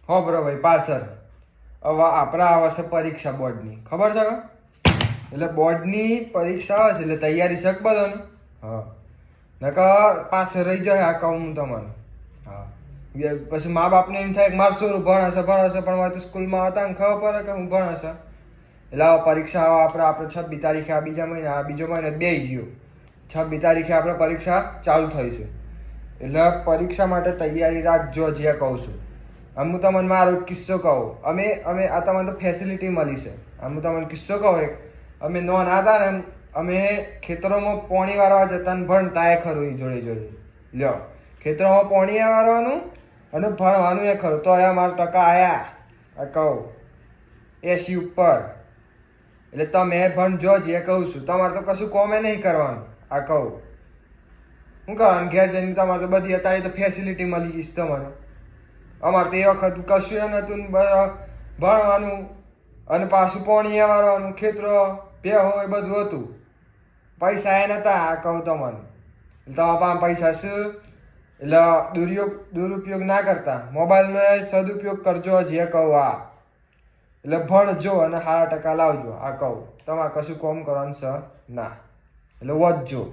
હો બરો ભાઈ પાછળ હવે આપણા આવે છે પરીક્ષા બોર્ડની ખબર છે કે એટલે બોર્ડની પરીક્ષા આવે છે એટલે તૈયારી શક બધાને હા નકર પાસે રહી જાય આ કહું હું તમને હા પછી મા બાપને એમ થાય કે મારું છોરું ભણે છે પણ તો સ્કૂલમાં હતા ને ખબર પડે કે હું ભણે છે એટલે પરીક્ષા આપણે 26 તારીખે આ બીજા મહિના આ બીજો મહિનો બે ગયો 26 તારીખે આપણે પરીક્ષા ચાલુ થઈ છે એટલે પરીક્ષા માટે તૈયારી રાખજો જે કહું છું હું તમને મારો કિસ્સો કહું અમે આ તમને તો ફેસિલિટી મળી છે હું તમને કિસ્સો કહું એક અમે નોના હતા ને અમે ખેતરોમાં પોણી વાળવા જતા ને ભણતા એ ખરું એ જોડે લ્યો ખેતરોમાં પોણી વાળવાનું અને ભણવાનું એ ખરું તો અહીંયા મારા ટકા આયા આ કહું 80 ઉપર એટલે તમે ભણજો જે કહું છું તમારે તો કશું કોમે નહીં કરવાનું આ કહું શું કરવાનું ઘેર જઈને તમારે તો બધી અત્યારે તો ફેસિલિટી મળી જઈશ તમારે અમારે તો એ વખત કશું એ નહોતું ભણવાનું અને પાછું પોણી વાળવાનું ખેતરો બે હોય બધું હતું પૈસા એ નતા આ કહું તમને એટલે તમારા પાસે પૈસા શું એટલે દુરુપયોગ ના કરતા મોબાઈલનો સદુપયોગ કરજો જે કહું આ એટલે ભણજો અને 5% લાવજો આ કહું તમારે કશું કોમ કરવાનું છે ના એટલે વધજો